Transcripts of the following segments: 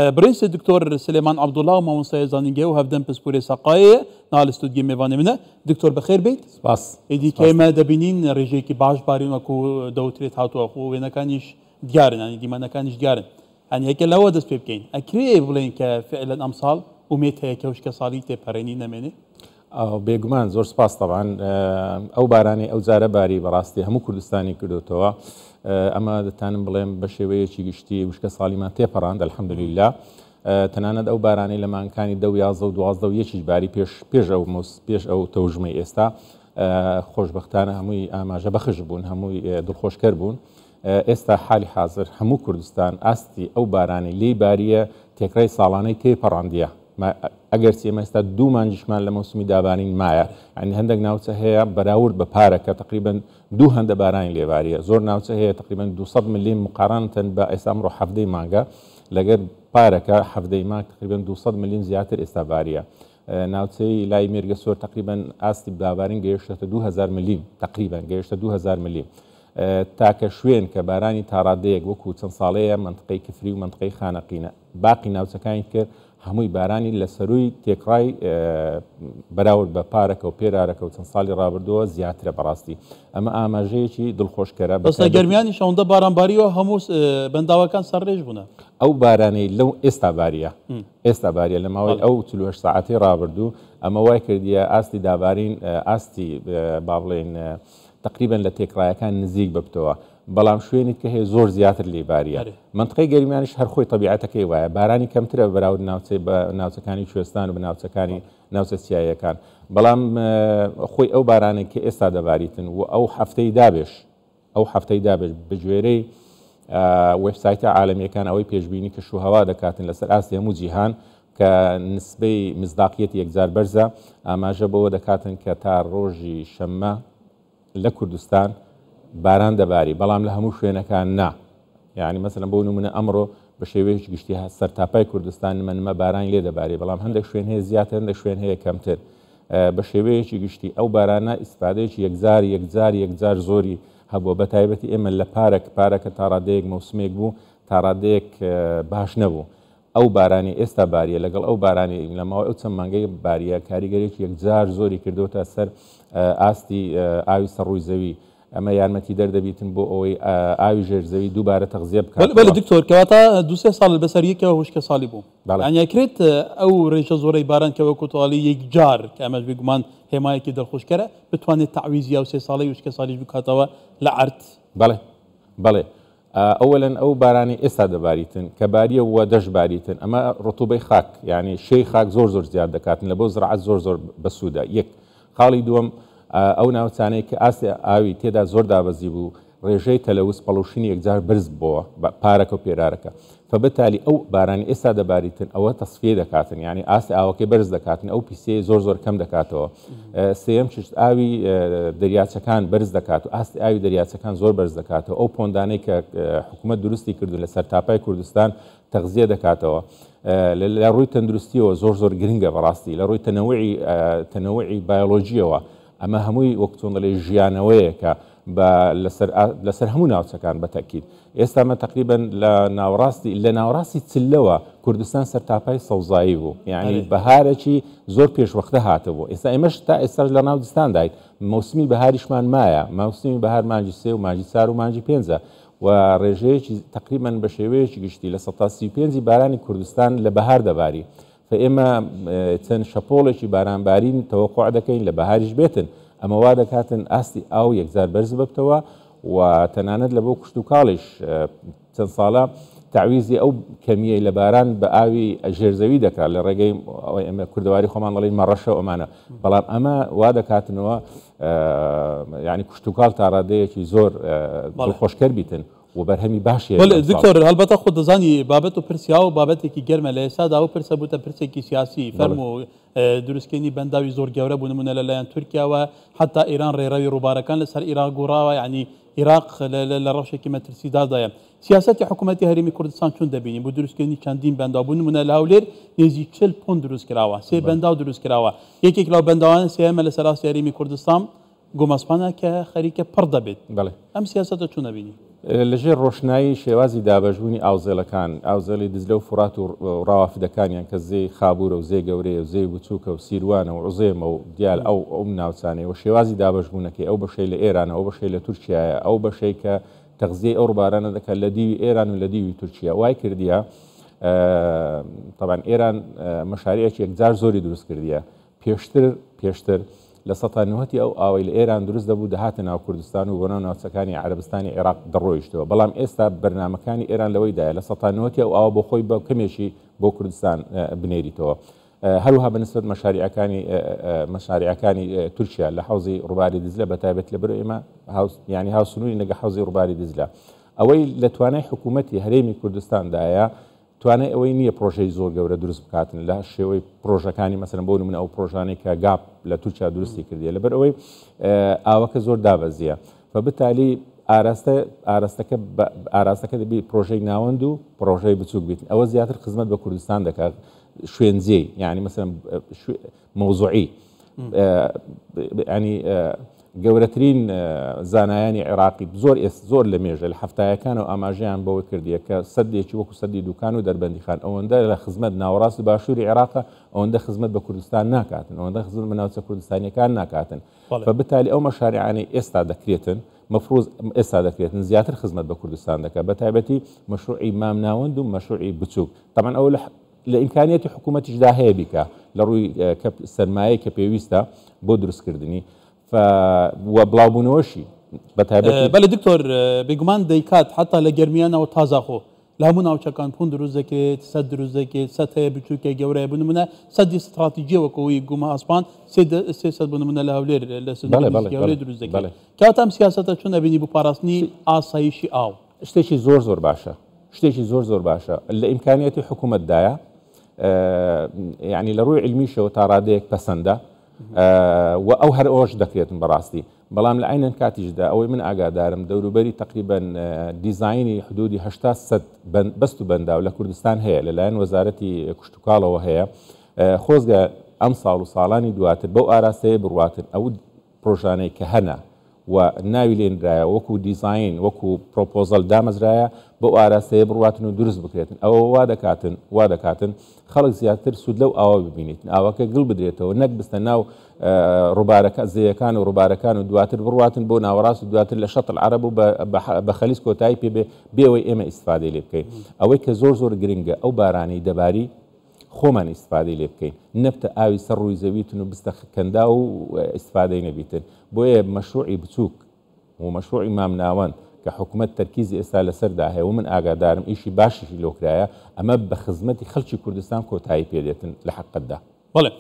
برنس دكتور سليمان عبد الله ومامۆستای زانینگە و هەفدەم پسپورێ سەقایە ناڵ ستودیۆ میوانێ منە دکتۆر بەخێر بیت سپاس ئیدی کەمە دەبینین ڕێژەیەکی باش بارین وەکو دەوترێت هاتووە خۆ وێنەکانیش دیارن ینی دیمەنەکانیش دیارن ئەنی یەکە لەوە دەست پێ بکەین ئەکرێ بڵێن کە فعلەن ئەم ساڵ ومێت هەیە کە وشکە ساڵی تێپەڕێنی نەمێنێ بێگومان زۆر سپاس طبعاً ئەو بارانی ئەو جارە باری بەڕاستی هەموو کوردستانی کردوتەوە ئەمە دەتانم بڵێم بە شێوەیەکی گشتی وشکە ساڵیمان تێپەڕاند الحەمدولله تەنانەت ئەو بارانەی لە مانگەکانی 10 11 و 12 و یەکیش باری پێش ئەو تەوژمەی ئێستا خۆشبەختانە هەمووی ئاماژە بەخش بوون هەمووی دڵخۆشکەر بوون ئێستا حالی حاضر هەموو کوردستان ئاستی ئەو بارانی لێی باریە تێکرای ساڵانەی تێپەڕاندیە ئەگەر ئێمە ئێستا 2 مانجیشمان لە مەوسمی دابانین مایە ینی هەندێک ناوچە هەیە بەراورد بە پارەکە تقریبن 2 هەندە بارانی لێواریە زۆر ناوچە هەیە تقریبن 200 ملیم مقارنەن بە ئێستا ئەمڕۆ هەفتەی مانگە لەگەر پارەکە هەفتەی مانگ تقریبن 200 ملیم زیاتر ئێستا باریە ناوچەی لای مێرگە سۆر تقریبن ئاستی دابارین گەیشتە 2000 ملیم تقریبا گەیشتە 2000 ملیم تاکە شوێن کە بارانی تاڕادەیەک وەکو چەند ساڵەیە منطقەی کفری و منطقەی خانەقینە باقی ناوچەکانی کرد هەمووی بارانی لە سەروی تێکڕای بەراورد بە پارەکە و پێرارەکە و چەند ساڵی ڕابردووە زیاترە بەڕاستی ئەمە ئاماژەیەکی دڵخۆشکەرە بەستە گەرمیانی شەوەندە بارانباریەوە هەموو بەنداوەکان سەرڕێژ بوون ئەو بارانەی لەو ئێستا باریە لە ماوەی ئەو 48 ساعتی ڕابردوو ئەمە وای کردیە ئاستی دابارین ئاستی با بڵێن تقریبا لە تێکڕایەکان نزیک ببتەوە بەڵام شوێنی کە هەیە زۆر زیاتر لێ باریە منطقەی گەرمیانیش هەر خۆی تەبیعەتەکەی وایە بارانی کەمترە بەراورد ناوچەکانی کوێستان و بە ناوچە سیایەکان بەڵام خۆی ئەو بارانێک کە ئێستا دەباریتن و ئەو هەفتەی دابێت بەگوێرەی وێبسایتە عالەمیەکان ئەوەی پێشبینی کە شوهەوا دەکاتن لەسەر ئاستی هەموو جیهان کە نسبەی مزداقیەتی یەکجار بەرزە ئاماژە بەوە دەکاتن کە تا ڕۆژی شەممە لە کوردستان باران دەباری بەڵام لە هەموو شوێنەکان نا یعنی مەسەلەن بۆ نمونە ئەمڕۆ بە شێوەیەکی گشتی سەرتاپای کوردستان نمە بارانی لێ دەباری بەڵام هەندێک شوێن هەیە زیاتر هەندێک شوێن هەیە کەمتر بە شێوەیەکی گشتی ئەو بارانە ئیسپادەیەکی یەکجار زۆری هەبووە بە تایبەتی ئێمە لە پارەکە تاڕادەیەک مەوسمێک بوو تاڕادەیەک باش نەبوو ئەو بارانی ئێستا باریە لەگەڵ ئەو بارانی لە ماوەی ئەو چەند مانگەی باریە کاریگەرێکی یەکجار زۆری کردوتە سەر ئاستی ئاوی سەرڕووی زەوی ئەمە یارمەتی دەردەبیتن بۆ ئەوەی ئاوی ژێرزەوی دووبارە تەغزیە بکات بەڵێ دکتۆر کەواتە 2 ساڵ بەسەر یەکەوە وشکە ساڵی بوو ئەنیەکرێت ئەو ڕێژە زۆرەی باران کە وەکو تواڵی یەکجار کە ئەمەش بێگومان هێمایەکی دڵخۆشکەرە بتوانێت تعویزی ئەو 3 ساڵی وشکە ساڵیش بکاتەوە لە عرد بەڵێ ئەوەلەن ئەو بارانی ئێستا دەباریتن کە باریە وە دەش باریتن ئەمە ڕۆتوبەی خاک یعنی شەی خاک زۆر زیاد دەکاتن لە بۆ زراعەت زۆر بەسوودە یەک خاڵی دووەم ئەو ناوچانەی کە ئاستی ئاوی تێدا زۆر دابەزی بوو ڕێژەی تەلەوس پەڵوشینی یەکجار برز بووە پارەکە و پێرارەکە فبەتالی ئەو بارانی ئێستا دەباریتن ئەوە تەسفیە دەکاتن یعنی ئاستی ئاوەکەی بەرز دەکاتن ئەو پیسەی زۆر کەم دەکاتەوە سێم شت ئاوی دەریاچەکان بەرز دەکات و ئاستی ئاوی دەریاچەکان زۆر بەرز دەکاتەوە ئەو پۆندانەی کە حکوومەت دروستی کردو لە سەرتاپای کوردستان تەغزیە دەکاتەوە لە ڕووی تەندروستیەوە زۆر گرنگە بەڕاستی لە ڕووی تەنەوعی بایۆلۆژیەوە ئەمە هەمووی وەکتۆن دەڵێ ژیانەوەیە کە لەسەر هەموو ناوچەکان بەتەکید ئێستا مە تقریبا لە ناوڕاستی چلەوە کوردستان سەرتاپای سەوزایی بوو یعنی بەهارێکی زۆر پێشوەختە هاتەبوو ئێستا ئێمەش تا ئێستاش لە ناو دستان دایت مەوسمی بەهاریشمان مایە مەوسمی بەهار مانجی 3 و مانجی 4 و مانجی 5 و ڕێژەیەکی تقریبا بە شێوەیەکی گشتی لە 135 بارانی کوردستان لە بەهار دەباری فئێمە چەند شەپۆڵێکی بارانبارین تەوەقوع دەکەین لە بەهاریش بێتن ئەمە وا دەکاتن ئاستی ئاو یەکجار بەرز ببتەوە و تەنانەت لە بۆ کشت و کاڵیش چەند ساڵە تعویزی ئەو کەمیەی لە باران بە ئاوی ژێرزەوی دەکات لە ڕێگەی ئەمە کوردەواری خۆمان دەڵێن مەڕەشە ئەمانە بەڵام ئەمە وا دەکاتنەوە یعنی کشت و کاڵ تا ڕادەیەکی زۆر دڵخۆشکەر بیتن و بەرهەمی باشیە دکتۆر هەڵبەتە خۆ دەزانی بابەت و پرسیا و بابەتێکی گەرمە لە ئێستادا و پرسە بووتە پرسێکی سیاسی فەرمو دروستکردنی بەنداوی زۆر گەورە بوو نمونە لەلایەن تورکیاوە حتا ئێران ڕێڕەوی ڕووبارەکان لەسەر عێراق گۆڕاوە یعنی عێراق لە ڕەوشێکی مەترسیدادایە سیاسەتی حکوومەتی هەرێمی کوردستان چۆن دەبینی بۆ دروستکردنی چەندین بەنداو بوو نمونە لە هەولێر نێزی 40 پۆند دروست کراوە 3 بەنداو دروست کراوە یەکێک لەو بەنداوانە سێمە لە سەراستی هەرێمی کوردستان گۆمەسپانە کە خەریکە پڕ دەبێت ئەم سیاسەتە چۆن دەبینی لەژێر ڕۆشنایی شێوازی دابەژبوونی ئاوزێلەکان ئاوزێڵی دزلە و فرات و ڕاوافدەکانیان کە زێی خابوورە و زێ گەورەیە و زێی بچووکە و سیروانە و عوزێمە و دیال ئەو ناوچانەیە و شێوازی دابەژبوونەکەی ئەو بەشەی لە ئێرانە ئەو بەشەی لە تورکیایە ئەو بەشەی کە تەغزیەی ئەو ڕووبارانە دەکات لە دیوی ئێران و لە دیوی تورکیا وای کردیە طبعاً ئێران مەشاریعێکی یەکجار زۆری دروست کردیە پێشتر لە سەتانەوەتی ئەو ئاوەی لە ئێران دروست دەبوو دەهاتە ناو کوردستان و بۆ ناو ناوچەکانی عەرەبستانی عێراق دەڕۆیشتەوە بەڵام ئێستا بەرنامەکانی ئێران لەوەیدایە لە سەتانەوەتی ئەو ئاوە بۆ خۆی بە کەمێکی بۆ کوردستان بنێریتەوە هەروها بەنسبەت مەشاریعەکانی تورکیا لە حوزی ڕووباری دجلە بەتایبەت لەبەر ئێمە ینی هاوسنووری لەگە حوزی ڕووباری دجلە ئەوەی لە توانای حکوومەتی هەرێمی کوردستاندایە توانای ئەوەی نییە پرۆژەی زۆر گەورە دروست بکاتن لە شێوەی پرۆژەکانی مەسەن بۆ نمونە ئەو پرۆژانەی کە گاپ لە تورکیا دروستی کردیە لەبەر ئەوەی ئاوەکە زۆر دابەزیە فبتالی ئاراستەکە دەبی پرۆژەی ناوەند و پرۆژەی بچووک بیت ئەوە زیاتر خزمەت بە کوردستان دەکات شوێنجێی یعنی مەسەن مۆزوعی ینی گەورەترین زانایانی عێراقی زۆر لە مێژە لە هەفتایەکان و ئاماژیان بەوە کردیە کە سەدێکی وەکو سەدی دوکان و دەربەندیخان ئەوەندە لە خزمەت ناوەڕاست و باشووری عێراقە ئەوەندە خزمەت بە کوردستان ناکاتن ئەوەندە خزمەت بە ناوچە کوردستانیەکان ناکاتن فبتالی ئەو مەشاریعانەی ئێستا دەکرێتن مەفروض ئێستا دەکرێتن زیاتر خزمەت بە کوردستان دەکات بە تایبەتی مەشروعی مام ناوەند و مەشروعی بچووک طبعاً ئەو لە ئیمکانیەتی حکوومەتیشدا هەیە بیکە لە ڕووی سەرمایە کە پێویستە بۆ دروستکردنی وبڵاوبوونەوەشی بەتایبەتی بەڵێ دکتۆر بێگومان دەیکات حتا لە گەرمیانەوە تازاخۆ لە هەموو ناوچەکان پون دروست دەکرێت سەد دروست دەکرێت سەد هەیە بچووکە گەورەیە بنمونە سەدی استراتیجیە وەکەوەی گومە ئاسپان سێسەد بنمونە لە هەولێر لە گەورەی دروست دەکرێت کاتام سیاسەتە چون ئەبینی بۆ پاراستنی ئاسایشی ئاو شتێکی زۆر باشە شتێکی زۆر باشە لە ئیمکانیەتی حکوومەتدایە یعنی لە ڕووی علمیشەوە تا ڕادەیەک پەسەندە و ئەو هەر ئەوش دەکرێتن بەڕاستی بەڵام لە عینەن کاتیشدا ئەوەی من ئاگادارم دەوروبەری تقریبا دیزایانی حدودی 800 بەست و بەنداو لە کوردستان هەیە لەلایەن وەزارەتی کشتتوکاڵەوە هەیە خۆزگە ئەم ساڵ و ساڵانی دواتر بەو ئاراستەیە بڕواتن ئەو پرۆژانەی کە هەنا و ناوی لێنرایە وەکو دیزاین وەکو پرۆپۆزەل دامەزرایە بەو ئاراستەیە بڕواتن و دروست بکرێتن ئەوە وا دەکاتن خەڵک زیاتر سوود لەو ئاوا ببینیتن ئاواکە گڵ بدرێتەوە نەک بستە ناو ڕووبارەکە زەیەکان و ڕووبارەکان و دواتر بڕواتن بۆ ناوەڕاست و دواتر لە شەتڵ عەرەب و بە خەلیس کۆتایی پێ بێەوەی ئێمە ئیسفادەی لێ بکەین ئەوەی کە زۆر گرنگە ئەو بارانەی دەباری خۆمان ئیسفادەی لێ بکەین نەبتە ئاوی سەر ڕووی زەویتن و بستە کەندا و ئیسفادەی نەبیتن بۆیە مەشروعی بچووک و مەشروعی مام ناوەند کە حکوومەت تەرکیزی ئێستا لەسەردا هەیە و من ئاگادارم ئیشی باشیشی لۆکرایە ئەمە بە خزمەتی خەڵکی کوردستان کۆتایی پێدێتن لە حەقەتدا بەڵێ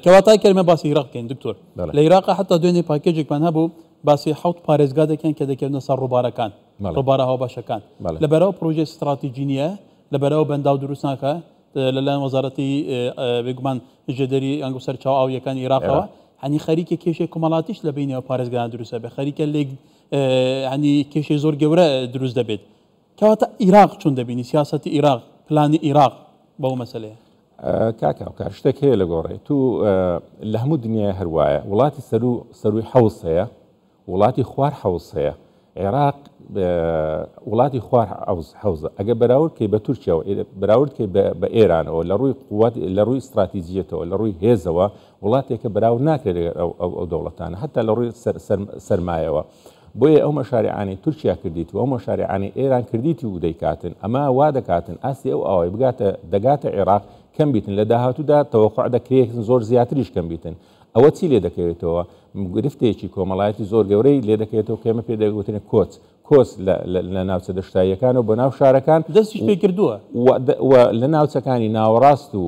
کەواتای کەرمە باسی عێراق بکەین دکتۆر لە عێراقا حتا دوێنێ پاکێجێکمان هەبوو باسی حوت پارێزگا دەکەن کە دەکەونە سەر ڕووبارەکان ڕووبارە هاوباشەکان لەبەرەوە پرۆژێ استراتیجی نیە لەبەرەوە بەنداو دروست ناکە لەلایەن وەزارەتی بێگومان ژێدەری ئەنگ و سەرچاو ئاویەکانی عێراقەوە هەنی خەریکە کێشەی کۆمەڵاتیش لە بینەوە پارێزگایان دروستە بێ خەریکە لێک هەنی کێشەی زۆر گەورە دروست دەبێت کەواتە عێراق چۆن دەبینی سیاسەتی عێراق پلانی عێراق بەو مەسەلەیە کاکە شتێک هەیە لە گۆڕێ تو لە هەموو دنیای هەروایە وڵاتی سەروی حەوز هەیە وڵاتی خوار حەوز هەیە عێراق وڵاتی خوار حەوزە ئەگە بەراوردکەی بە تورکیاوە بەراوردکەی بە ئێرانەوە لە ڕووی قووات لە ڕووی استراتیجیەتەوە لە ڕووی هێزەوە وڵاتێکە بەراورد ناکرێت ئەو دەوڵەتانە هەتا لە ڕووی سەرمایەوە بۆیە ئەو مەشاریعانی تورکیا کردیت و ئەو مەشاریعانی ئێران کردیتی و دەیکاتن ئەمە وا دەکاتن ئاستی ئەو ئاوای دەگاتە عێراق کەم بیتن لە داهاتوودا تەوەقع دەکرێت زۆر زیاتریش کەم بیتن ئەوە چی لێ دەکەوێتەوە گرفتێکی کۆمەڵایەتی زۆر گەورەی لێ دەکەوێتەوە کێمە پێ دەگوتنە کۆچ لە ناوچە دەشتاییەکان و بە ناو شارەکان دەستیش پێ کردووە لە ناوچەکانی ناوەڕاست و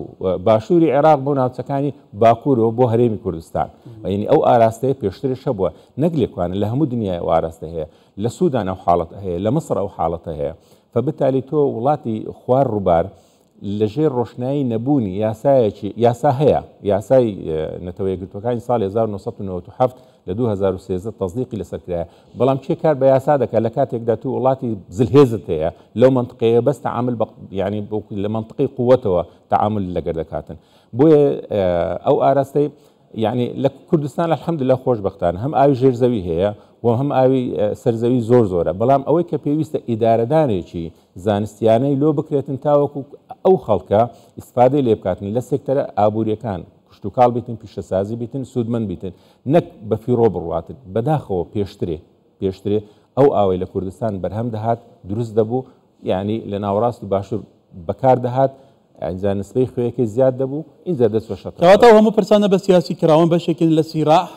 باشووری عێراق بۆ ناوچەکانی باکوورەوە بۆ هەرێمی کوردستان ینی ئەو ئاراستەیە پێشترش هەبووە نەک لێکوانە لە هەموو دنیای ئەو ئاراستە هەیە لە سوودان ئەو حاڵەتە هەیە لە مەسر ئەو حاڵەتە هەیە فبتالی تۆ وڵاتی خوار ڕووبار لەژێر ڕۆشنایی نەبوونی یاسا هەیە یاسای نەتەوە یەکگرتوەکانی ساڵی 1997 لە 2013 تەصدیقی لەسەرکرایە بەڵام چێ کار بە یاسا دەکات لە کاتێکدا تو وڵاتی زلهێزت هەیە لەو منطقەیە بەس تعامل ینی لە منطقەی قووەتەوە تعامل لەگەر دەکاتن بۆیە ئەو ئاراستەی یعنی لە کوردستان الحەمدلله خۆشبەختانە هەم ئاوی ژێرزەوی هەیە و هەم ئاوی سەرزەوی زۆر زۆرە بەڵام ئەوەی کە پێویستە ئیدارەدانێکی زانستیانەی لۆ بکرێتن تاوەکو ئەو خەڵکە ئیسفادەی لێ بکاتن لە سێکتەرە ئابوووریەکان کشتتوکاڵ بیتن پیشەسازی بیتن سوودمەند بیتن نەک بە فیڕۆ بڕواتن بەداخەوە پێشترێ ئەو ئاوەی لە کوردستان بەرهەم دەهات دروست دەبوو یعنی لە ناوەڕاست و باشوور بەکار دەهات ئەنجا نسبەی خوێیەکی زیاد دەبوو اینجا دەست کەواتە هەموو پرسانە بە سیاسی کراون بەشێکن لە سیراح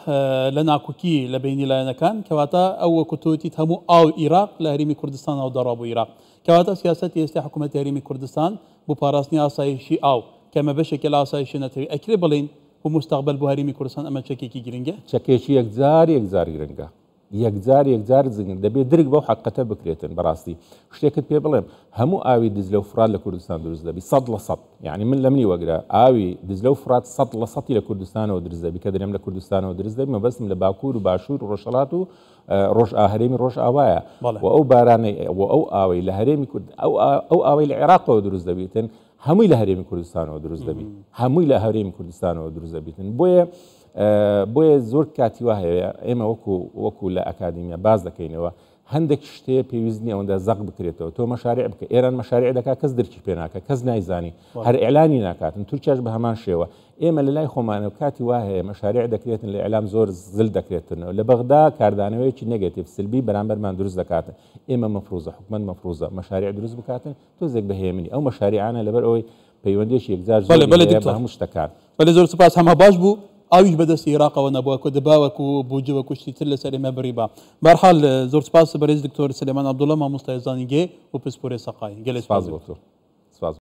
لە ناکوکی لە بینی لایەنەکان کەواتە ئەو وەکوتوتیت هەموو ئاو عێراق لە هەرێمی کوردستان ئەو دەڕابوو عێراق کەواتە سیاسەتی ئێستا حکوومەتی هەرێمی کوردستان بۆ پاراستنی ئاسایشی ئاو کەمە بەشێکی لە ئاسایشی نەتەوەی ئەکرێ بڵین و مستقبل بۆ هەرێمی کوردستان ئەمە چەکێکی گرنگە چەکێکی یەکجار گرنگە یەکجار زنگ دەبێت درک بەو حقەتە بکرێتن بەڕاستی شتێکت پێ بڵێم هەموو ئاوی دزلە و فرات لە کوردستان دروست دەبی 100% یعنی من لە منی وەگرە ئاوی دزلە و فرات 100% لە کوردستانەوە دروست دەبی کە دەرێم لە کوردستانەوە دروست دەبی مەبەستم لە باکوور و باشوور و ڕۆژهەڵات و هەرێمی ڕۆژ ئاوایە و ئەو بارانەی و ئەو ئاوی لە هەرێمی کورد ئەو ئاوی لە عێراقەوە دروست دەبیتن هەمووی لە هەرێمی کوردستانەوە دروست دەبی هەمووی لە هەرێمی کوردستانەوە دروست دەبیتن بۆیە زۆر کاتی وا هەیە ئێمە وەکو لە ئەکادیمیا باز دەکەینەوە هەندێک شتەیە پێویستنی ئەوەندە زەق بکرێتەوە تۆ مەشارع بکە ئێران مەشارع دەکات کەس دەرکی پێ ناکە کەس نایزانی هەر ئێعلانی ناکاتن تورکیاش بە هەمان شێوە ئێمە لە لای خۆمانە کاتی وا هەیە مەشارع دەکرێتن لە ئێعلام زۆر زل دەکرێتنەوە لە بەغدا کاردانەوەیەکی نێگەتیڤ سلبی بەرامبەرمان دروست دەکاتن ئێمە مەفروزە حکومەت مەفروزە مەشارع دروست بکاتن تۆزێک بەهێمنی ئەو مەشارعانە لەبەر ئەوەی پەیوەندێکی یەکجار زۆر بە هەموو شتەکان بەڵێ زۆر سپاس هەمە باش بوو ئاویش بەدەستی عێراقەوە نەبووە کە دەباوەکو و بوجوە کوشتیتر لەسەر ئێمە بڕیبا بەرحال زۆر سپاس بەڕێز دکتۆر سلێمان عەبدوڵڵا مامۆستای زانیگێ و پسپۆرێ سەقای گەلێ سپاس بۆ تۆ